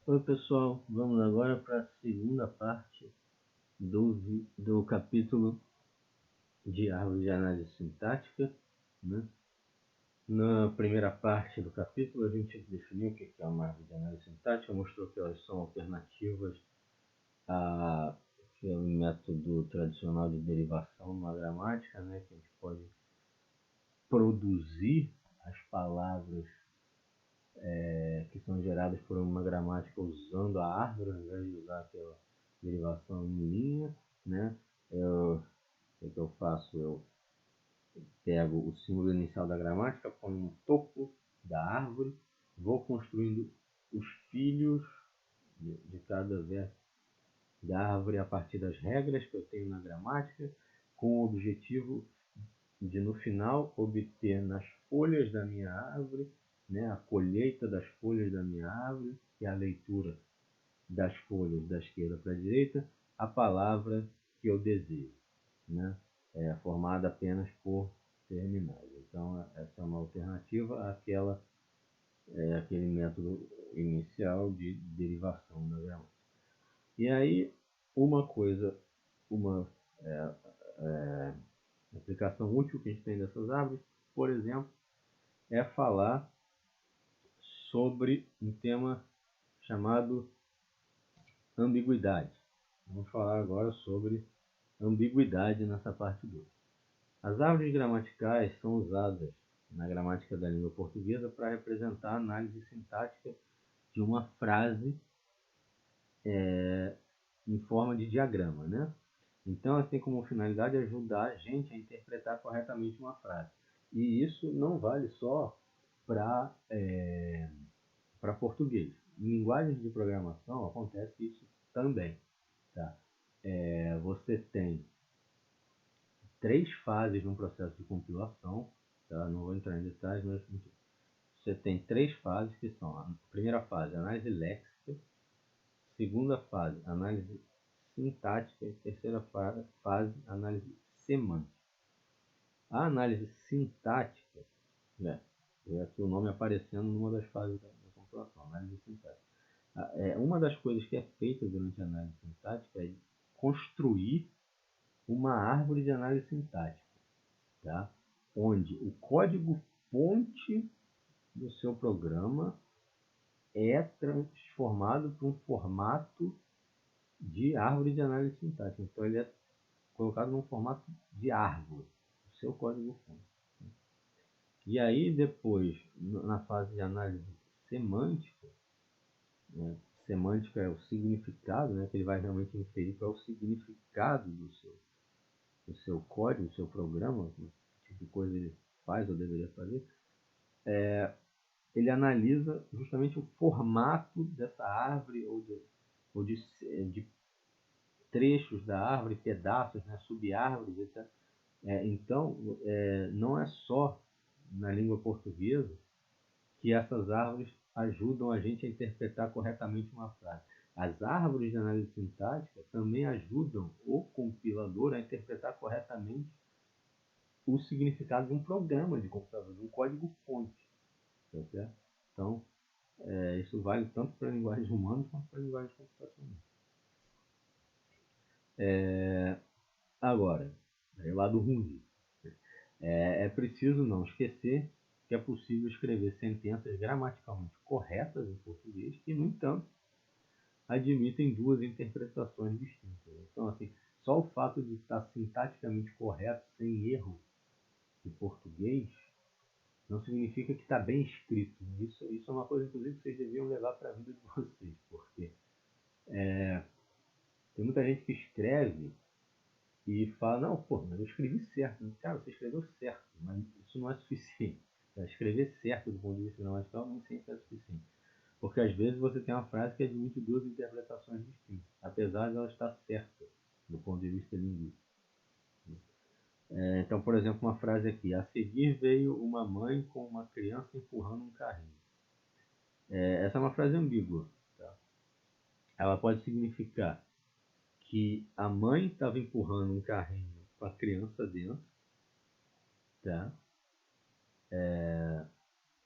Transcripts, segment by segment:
Oi pessoal, vamos agora para a segunda parte do capítulo de árvore de análise sintática, né? Na primeira parte do capítulo a gente definiu o que é uma árvore de análise sintática, mostrou que elas são alternativas ao método tradicional de derivação numa gramática, né? Que a gente pode produzir as palavras que são geradas por uma gramática usando a árvore, ao invés de usar aquela derivação em linha, né? O que eu faço? Eu pego o símbolo inicial da gramática, ponho no topo da árvore, vou construindo os filhos de cada verso da árvore a partir das regras que eu tenho na gramática, com o objetivo de, no final, obter nas folhas da minha árvore, né, a colheita das folhas da minha árvore, que é a leitura das folhas da esquerda para a direita, a palavra que eu desejo, né? É formada apenas por terminais. Então, essa é uma alternativa àquele método inicial de derivação da gramática. E aí, uma aplicação útil que a gente tem dessas árvores, por exemplo, é falar sobre um tema chamado ambiguidade. Vamos falar agora sobre ambiguidade nessa parte 2. As árvores gramaticais são usadas na gramática da língua portuguesa para representar a análise sintática de uma frase em forma de diagrama, né? Então, elas têm como finalidade ajudar a gente a interpretar corretamente uma frase. E isso não vale só para português. Em linguagens de programação acontece isso também. Tá? Você tem 3 fases no processo de compilação, tá? Não vou entrar em detalhes, mas você tem 3 fases que são: a primeira fase, análise léxica; segunda fase, análise sintática; e terceira fase, análise semântica. A análise sintática, né, é aqui o nome aparecendo numa das fases da compilação, análise sintática. Uma das coisas que é feita durante a análise sintática é construir uma árvore de análise sintática, tá? Onde o código-fonte do seu programa é transformado para um formato de árvore de análise sintática. Então, ele é colocado num formato de árvore, o seu código-fonte. E aí, depois, na fase de análise semântica, né? Semântica é o significado, né? Que ele vai realmente inferir qual é o significado do seu código, do seu programa, que tipo de coisa ele faz ou deveria fazer. Ele analisa justamente o formato dessa árvore ou de trechos da árvore, pedaços, né, sub-árvores, etc. Então, não é só na língua portuguesa que essas árvores ajudam a gente a interpretar corretamente uma frase. As árvores de análise sintática também ajudam o compilador a interpretar corretamente o significado de um programa de computador, de um código-fonte. Tá certo? Então, isso vale tanto para a linguagem humana quanto para a linguagem computacional. Agora, o lado ruim. É preciso não esquecer que é possível escrever sentenças gramaticalmente corretas em português que, no entanto, admitem 2 interpretações distintas. Então, assim, só o fato de estar sintaticamente correto, sem erro em português, não significa que está bem escrito. Isso é uma coisa, inclusive, que vocês deviam levar para a vida de vocês, porque tem muita gente que escreve e fala: não, pô, mas eu escrevi certo. Cara, você escreveu certo, mas isso não é suficiente. Escrever certo do ponto de vista gramatical nem sempre é suficiente. Porque às vezes você tem uma frase que admite 2 interpretações distintas, apesar de ela estar certa do ponto de vista linguístico. Então, por exemplo, uma frase aqui: a seguir veio uma mãe com uma criança empurrando um carrinho. Essa é uma frase ambígua. Tá? Ela pode significar que a mãe estava empurrando um carrinho com a criança dentro, tá?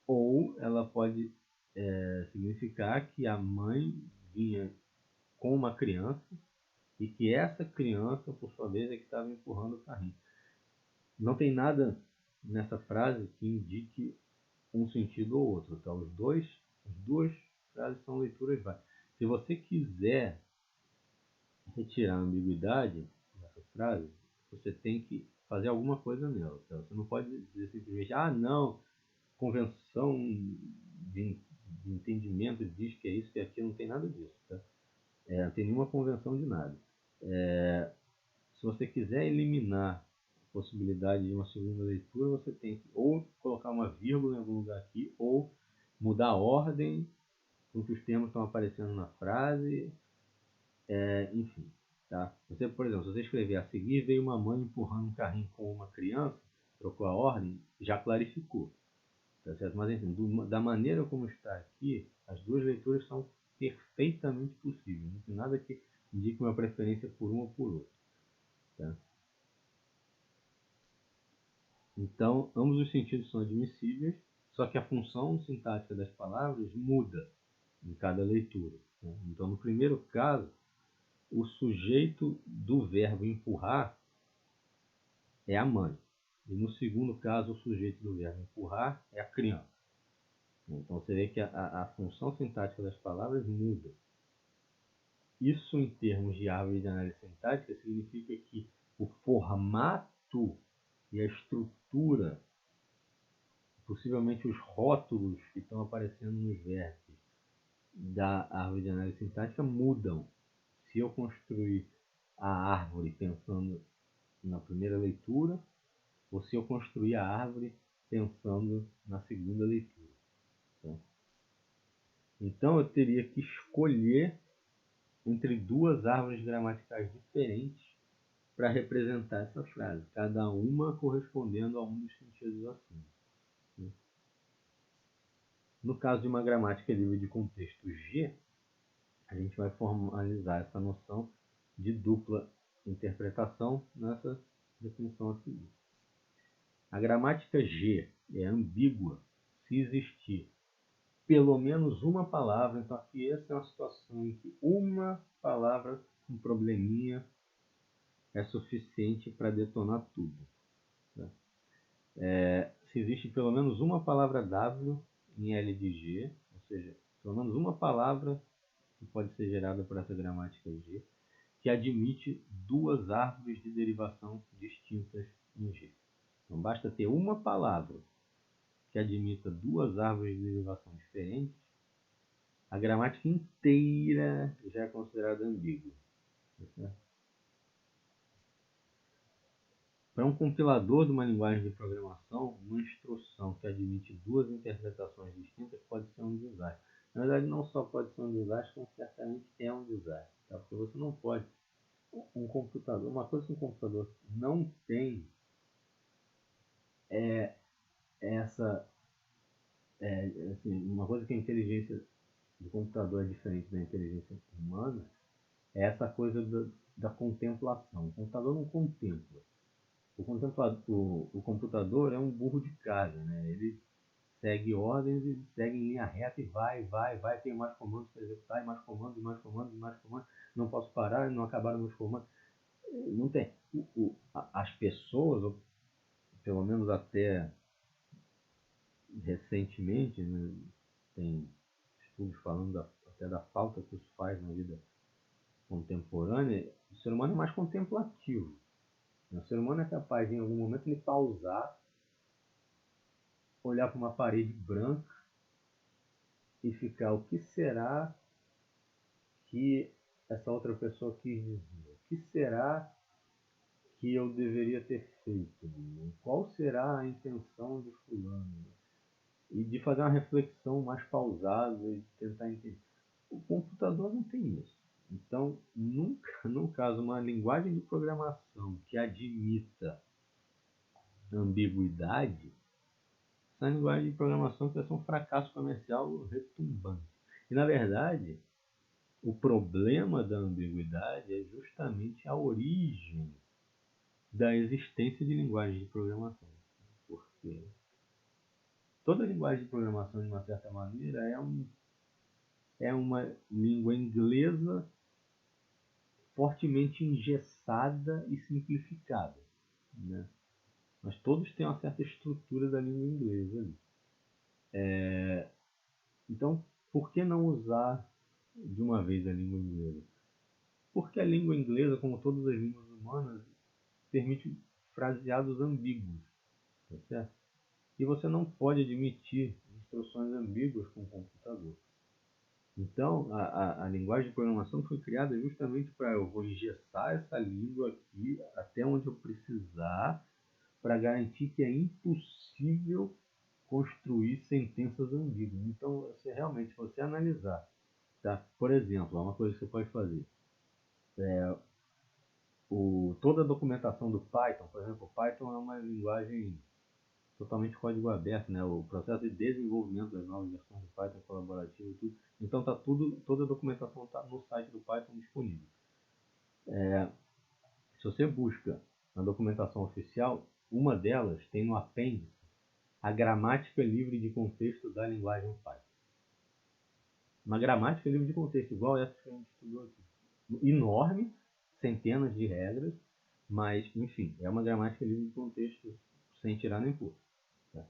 Ou ela pode significar que a mãe vinha com uma criança e que essa criança, por sua vez, é que estava empurrando o carrinho. Não tem nada nessa frase que indique um sentido ou outro. Tá? As duas frases são leituras válidas. Se você quiser retirar a ambiguidade dessa frase, você tem que fazer alguma coisa nela. Tá? Você não pode dizer simplesmente, não, convenção de entendimento diz que é isso, que é aquilo, não tem nada disso. Tá? Não tem nenhuma convenção de nada. Se você quiser eliminar a possibilidade de uma segunda leitura, você tem que ou colocar uma vírgula em algum lugar aqui, ou mudar a ordem com que os termos estão aparecendo na frase, enfim. Tá? Você, por exemplo, se você escrever a seguir, veio uma mãe empurrando um carrinho com uma criança, trocou a ordem, já clarificou. Tá certo? Mas enfim, da maneira como está aqui, as duas leituras são perfeitamente possíveis. Não tem nada que indique uma preferência por um ou por outro. Tá? Então, ambos os sentidos são admissíveis, só que a função sintática das palavras muda em cada leitura. Né? Então, no primeiro caso, o sujeito do verbo empurrar é a mãe. E no segundo caso, o sujeito do verbo empurrar é a criança. Então você vê que a função sintática das palavras muda. Isso, em termos de árvore de análise sintática, significa que o formato e a estrutura, possivelmente os rótulos que estão aparecendo nos vértices da árvore de análise sintática mudam. Se eu construir a árvore pensando na primeira leitura, ou se eu construir a árvore pensando na segunda leitura. Então eu teria que escolher entre duas árvores gramaticais diferentes para representar essa frase, cada uma correspondendo a um dos sentidos acima. No caso de uma gramática livre de contexto G, a gente vai formalizar essa noção de dupla interpretação nessa definição a seguir. A gramática G é ambígua se existir pelo menos uma palavra. Então aqui essa é uma situação em que uma palavra com probleminha é suficiente para detonar tudo. Tá? Se existe pelo menos uma palavra W em L de G, ou seja, pelo menos uma palavra que pode ser gerada por essa gramática G, que admite duas árvores de derivação distintas em G. Então basta ter uma palavra que admita duas árvores de derivação diferentes, a gramática inteira já é considerada ambígua. Tá? Para um compilador de uma linguagem de programação, uma instrução que admite duas interpretações distintas pode ser um desastre. Na verdade, não só pode ser um desastre, como certamente é um desastre. Tá? Porque você não pode... Um computador, uma coisa que um computador não tem é essa... assim, uma coisa que a inteligência do computador é diferente da inteligência humana, é essa coisa da contemplação. O computador não contempla. O computador é um burro de casa, né? Ele segue ordens e segue em linha reta e vai, tem mais comandos para executar, e mais comandos, e mais comandos, e mais comandos. Não posso parar, não acabaram meus comandos. Não tem. As pessoas, ou pelo menos até recentemente, né, tem estudos falando até da falta que isso faz na vida contemporânea, o ser humano é mais contemplativo. O ser humano é capaz de, em algum momento, ele pausar, olhar para uma parede branca e ficar: o que será que essa outra pessoa quis dizer? O que será que eu deveria ter feito? Qual será a intenção de fulano? E de fazer uma reflexão mais pausada e tentar entender. O computador não tem isso. Então, nunca, no caso, uma linguagem de programação que admita ambiguidade, essa linguagem de programação vai ser um fracasso comercial retumbante. E, na verdade, o problema da ambiguidade é justamente a origem da existência de linguagem de programação. Porque toda linguagem de programação, de uma certa maneira, é uma língua inglesa fortemente engessada e simplificada, né? Mas todos têm uma certa estrutura da língua inglesa ali. Então, por que não usar de uma vez a língua inglesa? Porque a língua inglesa, como todas as línguas humanas, permite fraseados ambíguos, tá certo? E você não pode admitir instruções ambíguas com o computador. Então, a linguagem de programação foi criada justamente para eu vou engessar essa língua aqui até onde eu precisar para garantir que é impossível construir sentenças ambíguas. Então, você realmente, se você analisar, tá? Por exemplo, uma coisa que você pode fazer, toda a documentação do Python, por exemplo, o Python é uma linguagem totalmente código aberto, né? O processo de desenvolvimento das novas versões do Python é colaborativo e tudo. Então tá tudo, toda a documentação está no site do Python disponível. Se você busca na documentação oficial, uma delas tem no apêndice a gramática livre de contexto da linguagem Python. Uma gramática livre de contexto, igual essa que a gente estudou aqui. Enorme, centenas de regras, mas, enfim, é uma gramática livre de contexto sem tirar nem pôr. Tá?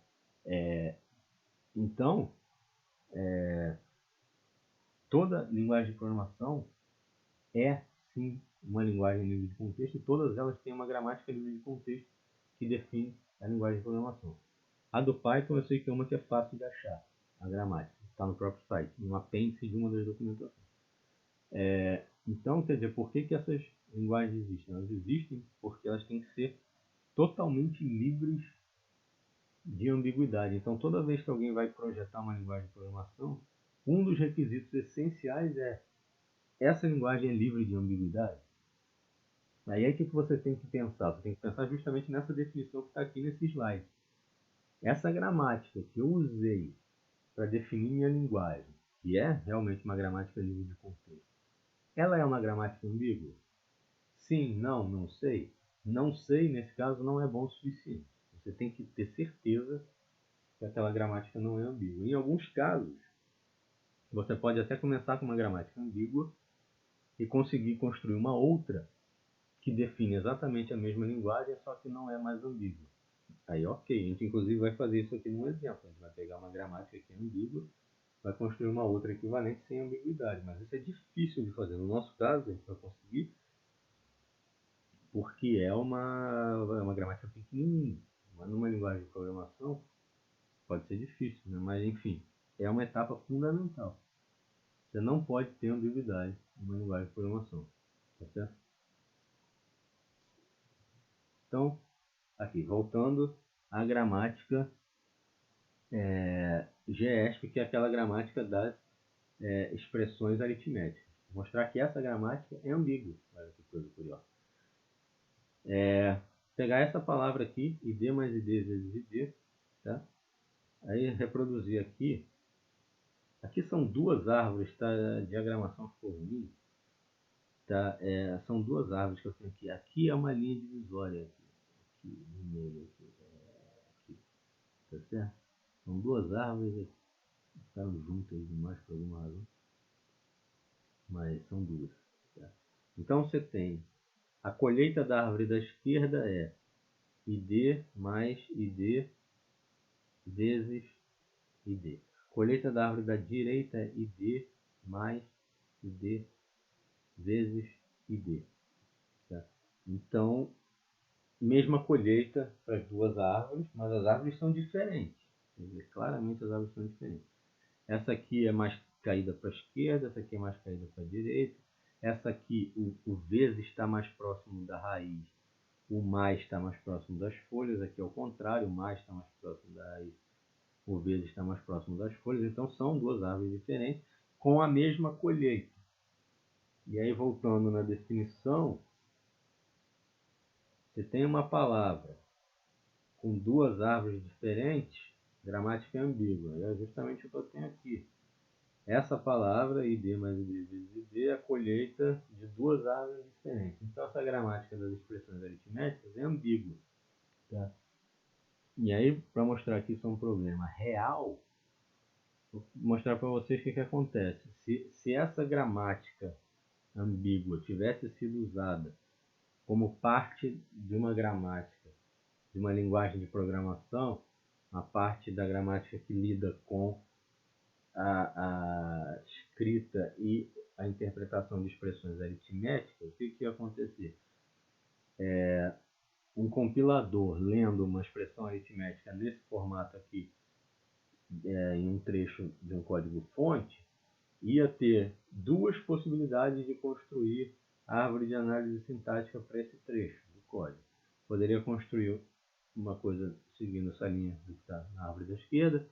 Então, toda linguagem de programação é, sim, uma linguagem livre de contexto e todas elas têm uma gramática livre de contexto que define a linguagem de programação. A do Python eu sei que é uma que é fácil de achar, a gramática. Está no próprio site, no apêndice de uma das documentações. Então, quer dizer, por que essas linguagens existem? Elas existem porque elas têm que ser totalmente livres de ambiguidade. Então, toda vez que alguém vai projetar uma linguagem de programação, um dos requisitos essenciais é essa linguagem é livre de ambiguidade. Aí o que você tem que pensar? Você tem que pensar justamente nessa definição que está aqui nesse slide. Essa gramática que eu usei para definir minha linguagem, que é realmente uma gramática livre de contexto, ela é uma gramática ambígua? Sim, não, não sei. Não sei, nesse caso, não é bom o suficiente. Você tem que ter certeza que aquela gramática não é ambígua. Em alguns casos, você pode até começar com uma gramática ambígua e conseguir construir uma outra que define exatamente a mesma linguagem, só que não é mais ambígua. Aí, ok, a gente inclusive vai fazer isso aqui num exemplo. A gente vai pegar uma gramática que é ambígua, vai construir uma outra equivalente sem ambiguidade, mas isso é difícil de fazer. No nosso caso, a gente vai conseguir porque é uma gramática pequenininha. Mas numa linguagem de programação pode ser difícil, né? Mas enfim, é uma etapa fundamental. Você não pode ter ambiguidade numa linguagem de programação, tá certo? Então, aqui, voltando à gramática GESP, que é aquela gramática das expressões aritméticas. Vou mostrar que essa gramática é ambígua. Olha que coisa curiosa. Pegar essa palavra aqui, id mais id vezes id, tá? Aí reproduzir aqui. Aqui são duas árvores, tá? A diagramação ficou ruim. Tá? São duas árvores que eu tenho aqui. Aqui é uma linha divisória. Aqui no meio. Aqui. Tá certo? São duas árvores aqui. Ficaram juntas demais por alguma razão. Mas são duas. Tá? Então você tem a colheita da árvore da esquerda é id mais id vezes id. Colheita da árvore da direita é id mais id vezes id. Tá? Então, mesma colheita para as duas árvores, mas as árvores são diferentes. Claramente as árvores são diferentes. Essa aqui é mais caída para a esquerda, essa aqui é mais caída para a direita. Essa aqui, o vezes está mais próximo da raiz, o mais está mais próximo das folhas. Aqui é o contrário, o mais está mais próximo da raiz, o vezes está mais próximo das folhas. Então são duas árvores diferentes com a mesma colheita. E aí, voltando na definição, você tem uma palavra com duas árvores diferentes, gramática é ambígua. É justamente o que eu tenho aqui. Essa palavra, id mais id vezes id, é a colheita de duas árvores diferentes. Então, essa gramática das expressões aritméticas é ambígua. Tá? E aí, para mostrar que isso é um problema real, vou mostrar para vocês o que acontece. Se essa gramática ambígua tivesse sido usada como parte de uma gramática, de uma linguagem de programação, a parte da gramática que lida com a escrita e a interpretação de expressões aritméticas, o que ia acontecer? Um compilador lendo uma expressão aritmética nesse formato aqui, em um trecho de um código-fonte, ia ter duas possibilidades de construir a árvore de análise sintática para esse trecho do código. Poderia construir uma coisa seguindo essa linha que está na árvore da esquerda,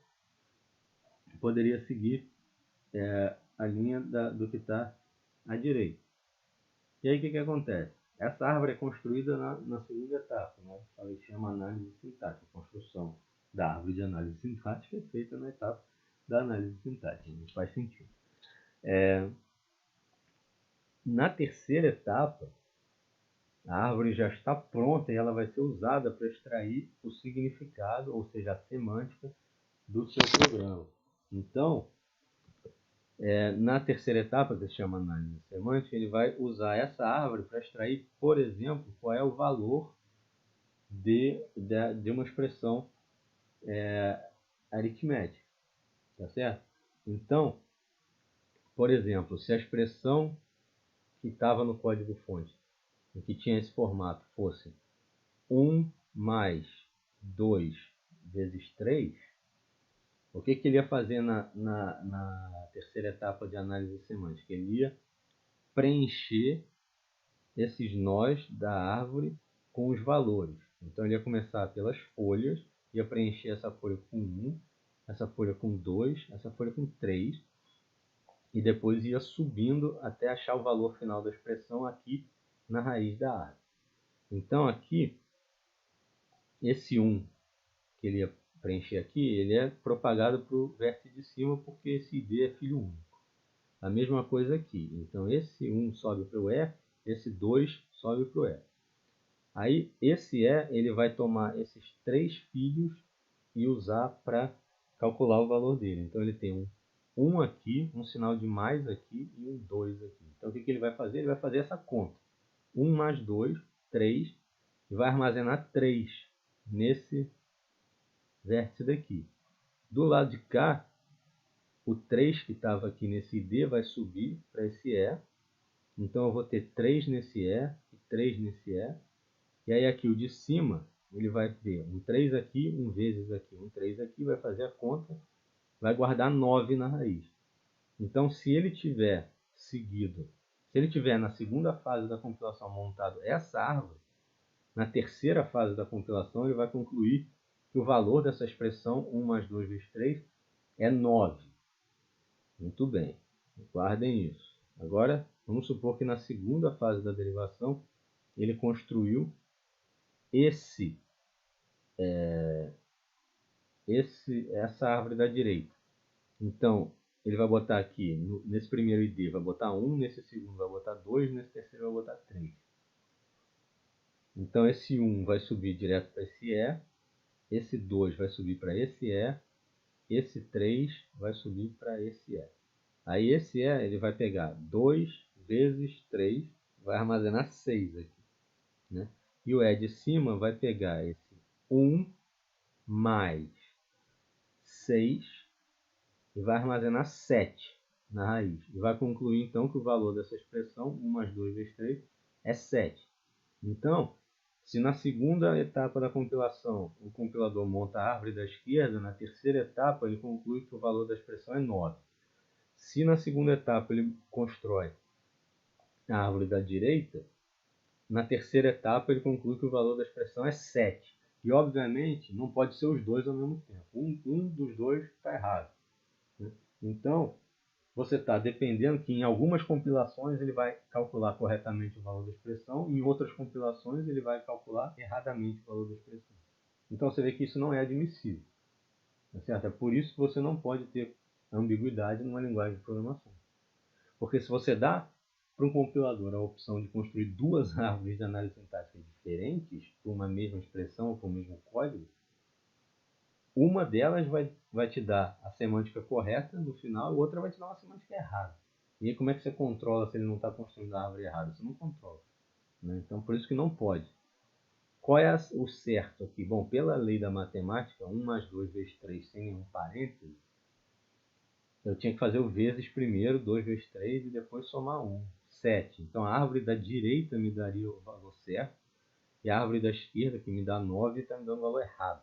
poderia seguir a linha do que está à direita. E aí o que acontece? Essa árvore é construída na segunda etapa, né? Ela chama análise sintática. A construção da árvore de análise sintática é feita na etapa da análise sintática. Não faz sentido. Na terceira etapa, a árvore já está pronta e ela vai ser usada para extrair o significado, ou seja, a semântica do seu programa. Então, na terceira etapa, que se chama análise semântica, ele vai usar essa árvore para extrair, por exemplo, qual é o valor de uma expressão aritmética. Tá certo? Então, por exemplo, se a expressão que estava no código-fonte, que tinha esse formato, fosse 1 mais 2 vezes 3, o que ele ia fazer na terceira etapa de análise semântica? Ele ia preencher esses nós da árvore com os valores. Então ele ia começar pelas folhas, ia preencher essa folha com 1, essa folha com 2, essa folha com 3, e depois ia subindo até achar o valor final da expressão aqui na raiz da árvore. Então aqui, esse 1 que ele ia preencher aqui, ele é propagado para o vértice de cima porque esse ID é filho único. A mesma coisa aqui. Então esse 1 sobe para o E, esse 2 sobe para o E. Aí esse E, ele vai tomar esses 3 filhos e usar para calcular o valor dele. Então ele tem um 1 aqui, um sinal de mais aqui e um 2 aqui. Então o que ele vai fazer? Ele vai fazer essa conta. 1 mais 2, 3, e vai armazenar 3 nesse vértice daqui. Do lado de cá, o 3 que estava aqui nesse ID vai subir para esse E. Então eu vou ter 3 nesse E e 3 nesse E. E aí aqui o de cima, ele vai ver um 3 aqui, um vezes aqui, um 3 aqui, vai fazer a conta, vai guardar 9 na raiz. Então se ele tiver seguido, se ele tiver na segunda fase da compilação montado essa árvore, na terceira fase da compilação ele vai concluir que o valor dessa expressão 1 mais 2 vezes 3 é 9. Muito bem, guardem isso. Agora, vamos supor que na segunda fase da derivação, ele construiu essa árvore da direita. Então, ele vai botar aqui, nesse primeiro ID, vai botar 1, nesse segundo vai botar 2, nesse terceiro vai botar 3. Então, esse 1 vai subir direto para esse E, esse 2 vai subir para esse E, esse 3 vai subir para esse E. Aí esse E, ele vai pegar 2 vezes 3, vai armazenar 6 aqui. Né? E o E de cima vai pegar esse 1 mais 6 e vai armazenar 7 na raiz. E vai concluir então que o valor dessa expressão, 1 mais 2 vezes 3, é 7. Então, se na segunda etapa da compilação o compilador monta a árvore da esquerda, na terceira etapa ele conclui que o valor da expressão é 9. Se na segunda etapa ele constrói a árvore da direita, na terceira etapa ele conclui que o valor da expressão é 7. E obviamente não pode ser os dois ao mesmo tempo. Um dos dois está errado. Né? Então, você está dependendo que em algumas compilações ele vai calcular corretamente o valor da expressão, em outras compilações ele vai calcular erradamente o valor da expressão. Então você vê que isso não é admissível. Tá certo? É por isso que você não pode ter ambiguidade numa linguagem de programação. Porque se você dá para um compilador a opção de construir duas árvores de análise sintática diferentes para uma mesma expressão ou para o mesmo código, uma delas vai te dar a semântica correta no final, e outra vai te dar uma semântica errada. E aí como é que você controla se ele não está construindo a árvore errada? Você não controla, né? Então por isso que não pode. Qual é o certo aqui? Bom, pela lei da matemática, 1 mais 2 vezes 3 sem nenhum parêntese, eu tinha que fazer o vezes primeiro, 2 vezes 3 e depois somar 1. 7. Então a árvore da direita me daria o valor certo, e a árvore da esquerda, que me dá 9, está me dando o valor errado,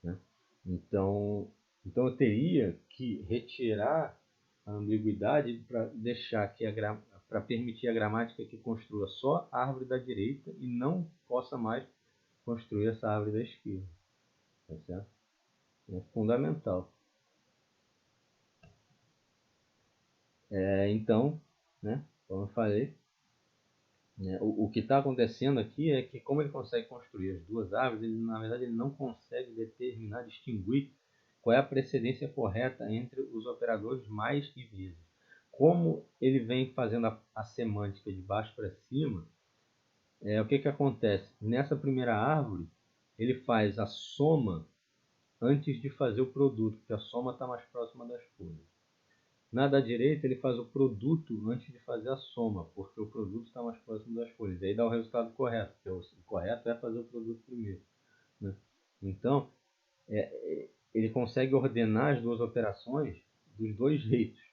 né? Então eu teria que retirar a ambiguidade para deixar que para permitir a gramática que construa só a árvore da direita e não possa mais construir essa árvore da esquerda. Tá certo? É fundamental. Então, né, como eu falei, né, o que está acontecendo aqui é que, como ele consegue construir as duas árvores, na verdade ele não consegue determinar, distinguir qual é a precedência correta entre os operadores mais e vezes. Como ele vem fazendo a semântica de baixo para cima, o que acontece? Nessa primeira árvore, ele faz a soma antes de fazer o produto, porque a soma está mais próxima das folhas. Na da direita, ele faz o produto antes de fazer a soma, porque o produto está mais próximo das folhas. Aí dá o resultado correto, porque o correto é fazer o produto primeiro, né? Então, ele consegue ordenar as duas operações dos dois jeitos.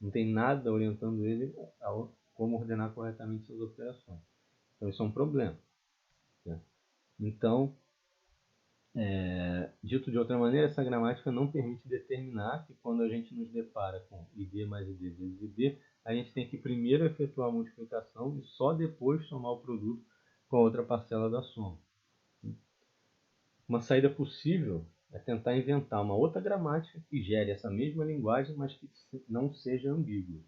Não tem nada orientando ele a como ordenar corretamente suas operações. Então, isso é um problema, né? Então, dito de outra maneira, essa gramática não permite determinar que quando a gente nos depara com id mais id vezes id, a gente tem que primeiro efetuar a multiplicação e só depois somar o produto com a outra parcela da soma. Uma saída possível é tentar inventar uma outra gramática que gere essa mesma linguagem, mas que não seja ambígua,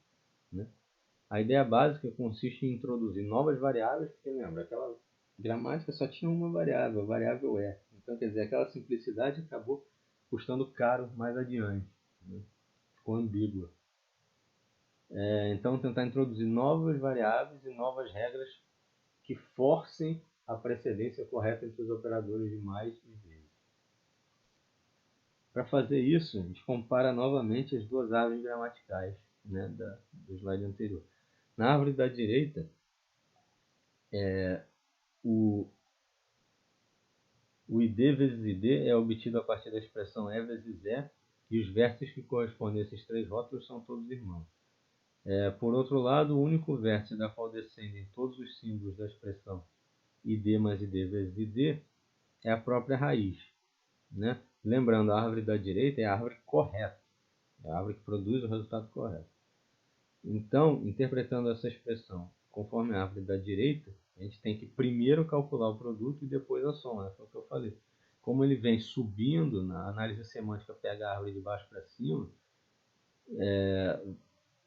né? A ideia básica consiste em introduzir novas variáveis, porque lembra, aquela gramática só tinha uma variável, a variável é. Então, quer dizer, aquela simplicidade acabou custando caro mais adiante, né? Ficou ambígua. Então, tentar introduzir novas variáveis e novas regras que forcem a precedência correta entre os operadores de mais e vezes. Para fazer isso, a gente compara novamente as duas árvores gramaticais, né, do slide anterior. Na árvore da direita, o id vezes id é obtido a partir da expressão e vezes e, e os vértices que correspondem a esses três rótulos são todos irmãos. Por outro lado, o único vértice da qual descendem todos os símbolos da expressão id mais id vezes id é a própria raiz, né? Lembrando, a árvore da direita é a árvore correta, é a árvore que produz o resultado correto. Então, interpretando essa expressão conforme a árvore da direita, a gente tem que primeiro calcular o produto e depois a soma, né? Foi o que eu falei. Como ele vem subindo, na análise semântica pega a árvore de baixo para cima,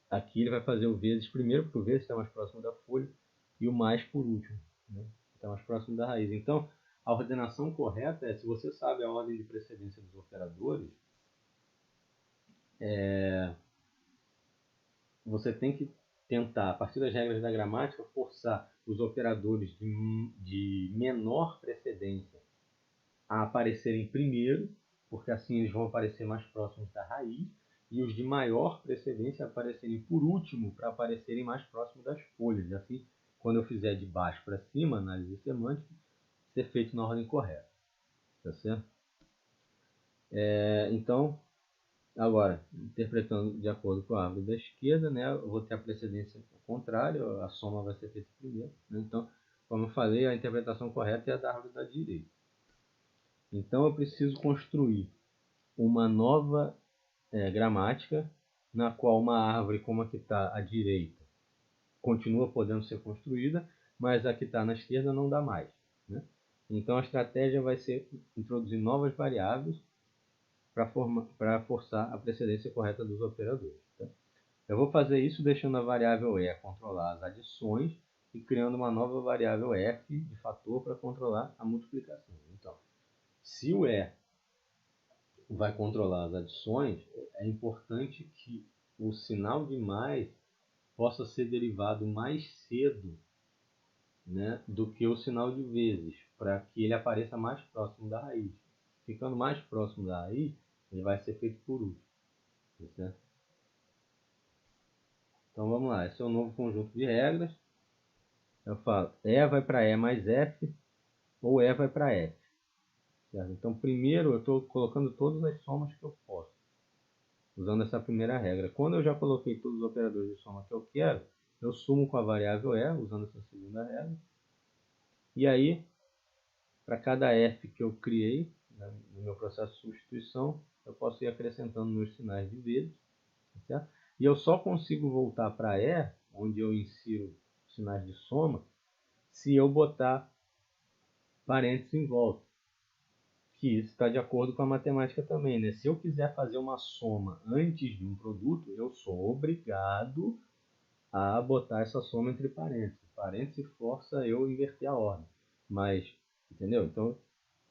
aqui ele vai fazer o vezes primeiro, porque o vezes está mais próximo da folha, e o mais por último, né? Está mais próximo da raiz. Então, a ordenação correta é, se você sabe a ordem de precedência dos operadores, você tem que tentar, a partir das regras da gramática, forçar os operadores de menor precedência a aparecerem primeiro, porque assim eles vão aparecer mais próximos da raiz, e os de maior precedência aparecerem por último, para aparecerem mais próximos das folhas. E assim, quando eu fizer de baixo para cima, análise semântica, ser feito na ordem correta. Tá certo? Então, agora, interpretando de acordo com a árvore da esquerda, né, eu vou ter a precedência ao contrário, a soma vai ser feita primeiro, né? Então, como eu falei, a interpretação correta é a da árvore da direita. Então, eu preciso construir uma nova gramática, na qual uma árvore como a que está à direita continua podendo ser construída, mas a que está na esquerda não dá mais, né? Então, a estratégia vai ser introduzir novas variáveis para forçar a precedência correta dos operadores. Tá? Eu vou fazer isso deixando a variável e controlar as adições e criando uma nova variável f de fator para controlar a multiplicação. Então, se o e vai controlar as adições, é importante que o sinal de mais possa ser derivado mais cedo, né, do que o sinal de vezes, para que ele apareça mais próximo da raiz. ficando mais próximo da AI, ele vai ser feito por último. Certo? Então vamos lá, esse é o novo conjunto de regras. Eu falo E vai para E mais F, ou E vai para F. Certo? Então primeiro eu estou colocando todas as somas que eu posso, usando essa primeira regra. Quando eu já coloquei todos os operadores de soma que eu quero, eu sumo com a variável E, usando essa segunda regra. E aí, para cada F que eu criei, no meu processo de substituição, eu posso ir acrescentando meus sinais de vezes. Certo? E eu só consigo voltar para E, onde eu insiro sinais de soma, se eu botar parênteses em volta. Que isso está de acordo com a matemática também, né? Se eu quiser fazer uma soma antes de um produto, eu sou obrigado a botar essa soma entre parênteses. Parênteses força eu inverter a ordem. Mas, entendeu? Então,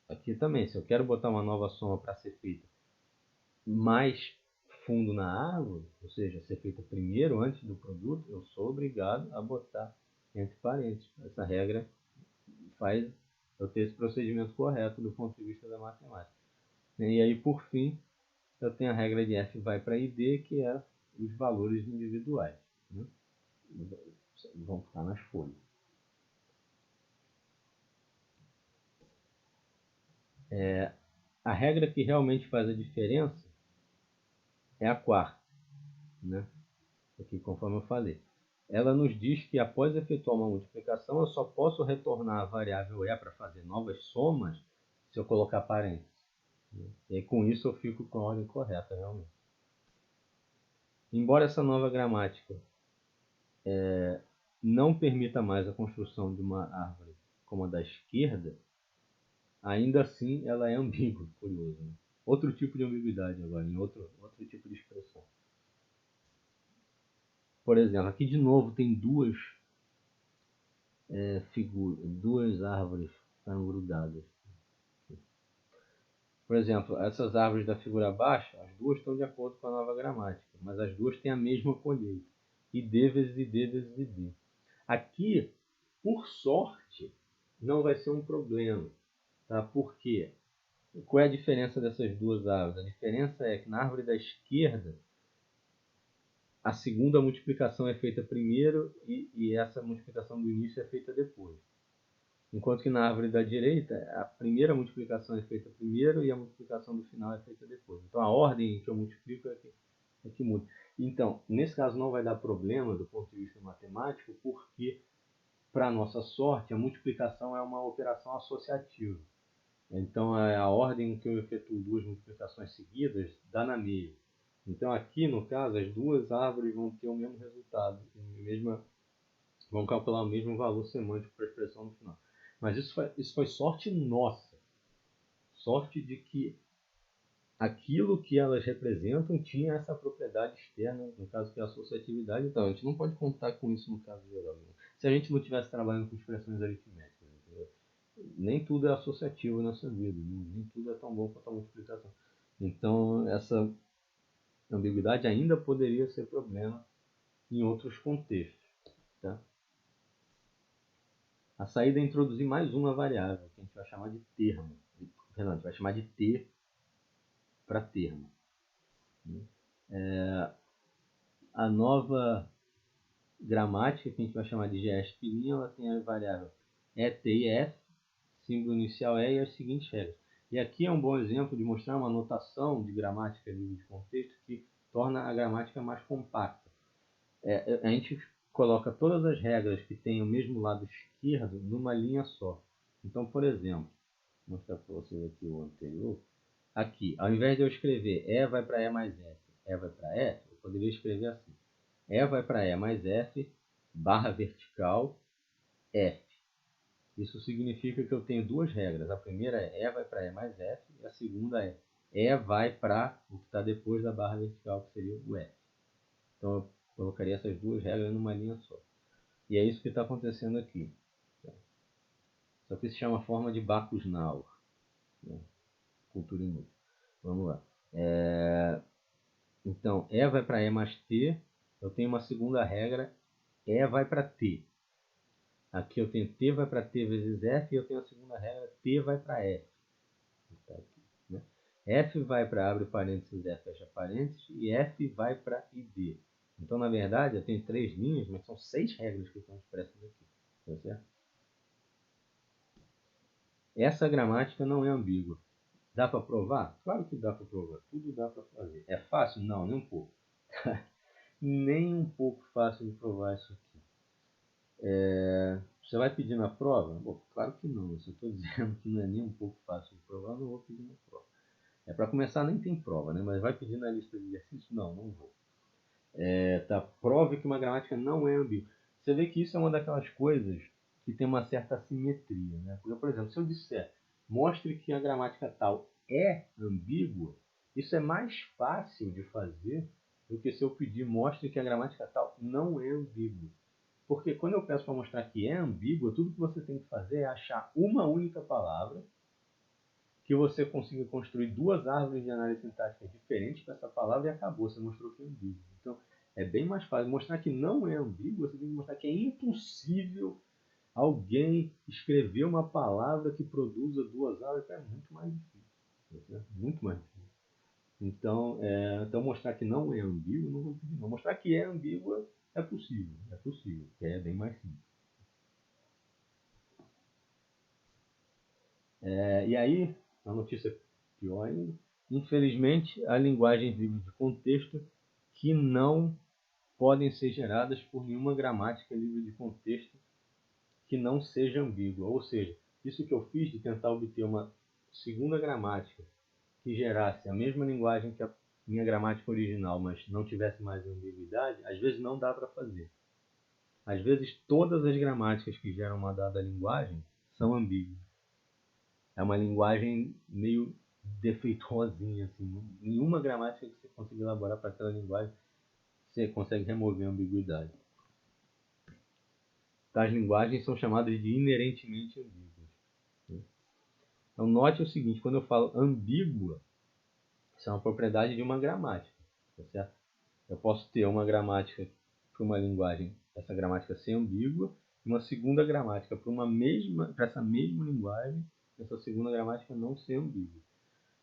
aqui também, se eu quero botar uma nova soma para ser feita mais fundo na árvore, ou seja, ser feita primeiro antes do produto, eu sou obrigado a botar entre parênteses. Essa regra faz eu ter esse procedimento correto do ponto de vista da matemática. E aí, por fim, eu tenho a regra de F vai para ID, que é os valores individuais, né? Vão estar nas folhas. A regra que realmente faz a diferença é a quarta, né? Aqui, conforme eu falei. Ela nos diz que após efetuar uma multiplicação, eu só posso retornar a variável E para fazer novas somas se eu colocar parênteses. E aí, com isso eu fico com a ordem correta, realmente. Embora essa nova gramática não permita mais a construção de uma árvore como a da esquerda, ainda assim ela é ambígua, curioso. Né? Outro tipo de ambiguidade agora, em outro tipo de expressão. Por exemplo, aqui de novo tem duas figuras, duas árvores que estão grudadas. Por exemplo, essas árvores da figura abaixo, as duas estão de acordo com a nova gramática, mas as duas têm a mesma colheita. ID vezes ID vezes ID. Aqui, por sorte, não vai ser um problema. Tá? Por quê? Qual é a diferença dessas duas árvores? A diferença é que na árvore da esquerda, a segunda multiplicação é feita primeiro e essa multiplicação do início é feita depois. Enquanto que na árvore da direita, a primeira multiplicação é feita primeiro e a multiplicação do final é feita depois. Então a ordem que eu multiplico é que muda. Então, nesse caso não vai dar problema do ponto de vista matemático, porque, para nossa sorte, a multiplicação é uma operação associativa. Então a ordem que eu efetuo duas multiplicações seguidas dá na mesma. Então aqui, no caso, as duas árvores vão ter o mesmo resultado, vão calcular o mesmo valor semântico para a expressão no final. Mas isso foi sorte nossa. Sorte de que aquilo que elas representam tinha essa propriedade externa, no caso que é a associatividade. Então, a gente não pode contar com isso no caso geral. Né? Se a gente não estivesse trabalhando com expressões aritméticas, entendeu? Nem tudo é associativo nessa vida, nem tudo é tão bom quanto a multiplicação. Então, essa ambiguidade ainda poderia ser problema em outros contextos. Tá? A saída é introduzir mais uma variável, que a gente vai chamar de termo. Renan, a gente vai chamar de T para termo. A nova gramática, que a gente vai chamar de GS', ela tem a variável E, T e F, símbolo inicial E e as seguintes regras. E aqui é um bom exemplo de mostrar uma notação de gramática livre de contexto que torna a gramática mais compacta. A gente coloca todas as regras que têm o mesmo lado esquerdo numa linha só. Então, por exemplo, vou mostrar para vocês aqui o anterior. Aqui, ao invés de eu escrever E vai para E mais F, E vai para F, eu poderia escrever assim. E vai para E mais F, barra vertical, F. Isso significa que eu tenho duas regras. A primeira é E vai para E mais F e a segunda é E vai para o que está depois da barra vertical, que seria o F. Então eu colocaria essas duas regras numa linha só. E é isso que está acontecendo aqui. Isso aqui se chama forma de Backus-Naur. Né? Cultura inútil. Vamos lá. Então, E vai para E mais T. Eu tenho uma segunda regra. E vai para T. Aqui eu tenho T vai para T vezes F e eu tenho a segunda regra, T vai para F. F vai para abre parênteses, F fecha parênteses, e F vai para ID. Então, na verdade, eu tenho 3 linhas, mas são 6 regras que estão expressas aqui. Tá certo? Essa gramática não é ambígua. Dá para provar? Claro que dá para provar. Tudo dá para fazer. É fácil? Não, nem um pouco. Nem um pouco fácil de provar isso aqui. Você vai pedir na prova? Bom, claro que não. Se eu estou dizendo que não é nem um pouco fácil de provar, eu não vou pedir na prova. Para começar, nem tem prova, né? Mas vai pedir na lista de exercícios? Não, não vou. Prove que uma gramática não é ambígua. Você vê que isso é uma daquelas coisas que tem uma certa assimetria, né? Porque, por exemplo, se eu disser, mostre que a gramática tal é ambígua, isso é mais fácil de fazer do que se eu pedir, mostre que a gramática tal não é ambígua. Porque quando eu peço para mostrar que é ambígua, tudo que você tem que fazer é achar uma única palavra que você consiga construir 2 árvores de análise sintática diferentes para essa palavra e acabou, você mostrou que é ambíguo. Então, é bem mais fácil. Mostrar que não é ambíguo, você tem que mostrar que é impossível alguém escrever uma palavra que produza 2 árvores. É muito mais difícil. Né? Muito mais difícil. Então, mostrar que não é ambíguo, não vou pedir não. Mostrar que é ambígua é possível, é bem mais simples. E aí, a notícia pior ainda, infelizmente, há linguagens livres de contexto que não podem ser geradas por nenhuma gramática livre de contexto que não seja ambígua. Ou seja, isso que eu fiz de tentar obter uma segunda gramática que gerasse a mesma linguagem que a minha gramática original, mas não tivesse mais ambiguidade, às vezes não dá para fazer. Às vezes todas as gramáticas que geram uma dada linguagem são ambíguas. É uma linguagem meio defeituosinha, assim. Nenhuma gramática que você consiga elaborar para aquela linguagem você consegue remover a ambiguidade. As linguagens são chamadas de inerentemente ambíguas. Então note o seguinte, quando eu falo ambígua, isso é uma propriedade de uma gramática. Tá certo? Eu posso ter uma gramática para uma linguagem, essa gramática ser ambígua, e uma segunda gramática para essa mesma linguagem, essa segunda gramática não ser ambígua.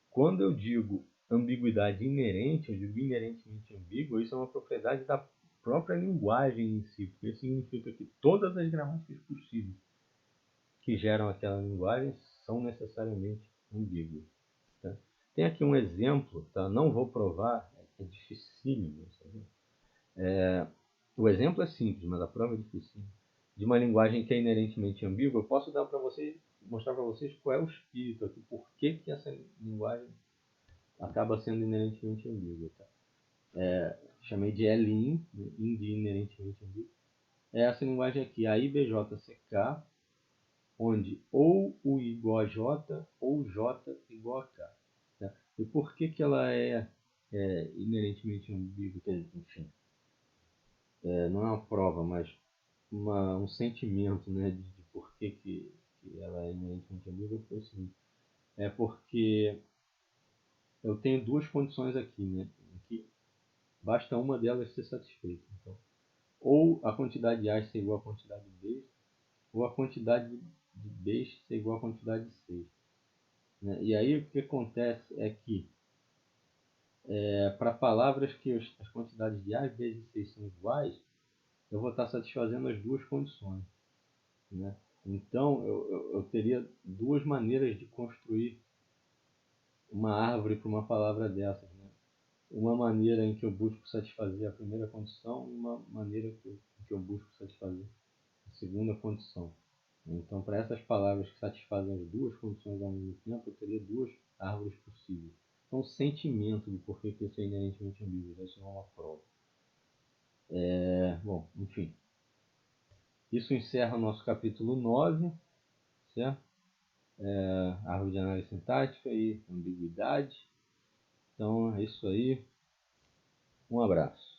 Quando eu digo ambiguidade inerente, eu digo inerentemente ambígua, isso é uma propriedade da própria linguagem em si, porque isso significa que todas as gramáticas possíveis que geram aquela linguagem são necessariamente ambíguas. Tá? Tem aqui um exemplo, tá? Não vou provar, é dificílimo. O exemplo é simples, mas a prova é difícil. De uma linguagem que é inerentemente ambígua, eu posso dar para vocês, mostrar para vocês qual é o espírito aqui, por que essa linguagem acaba sendo inerentemente ambígua. Tá? Chamei de LIN, de inerentemente ambígua. É essa linguagem aqui, a IBJCK, onde ou U igual a J ou J igual a K. Tá? E por que ela é inerentemente ambígua? Enfim, não é uma prova, mas um sentimento, né, de por que ela é inerentemente ambígua foi o seguinte. É porque eu tenho 2 condições aqui, né, em que basta uma delas ser satisfeita. Então, ou a quantidade de A's ser igual à quantidade de B's, ou a quantidade de B's ser igual à quantidade de C's. Né? E aí o que acontece é que para palavras que as quantidades de A, B e C são iguais, eu vou estar satisfazendo as 2 condições. Né? Então eu teria 2 maneiras de construir uma árvore para uma palavra dessas. Né? Uma maneira em que eu busco satisfazer a primeira condição e uma maneira em que eu busco satisfazer a segunda condição. Então, para essas palavras que satisfazem as 2 condições ao mesmo tempo, eu teria 2 árvores possíveis. Então, o sentimento de por que isso é inerentemente ambíguo, isso não é uma prova. Bom, enfim. Isso encerra o nosso capítulo 9, certo? Árvore de análise sintática e ambiguidade. Então, é isso aí. Um abraço.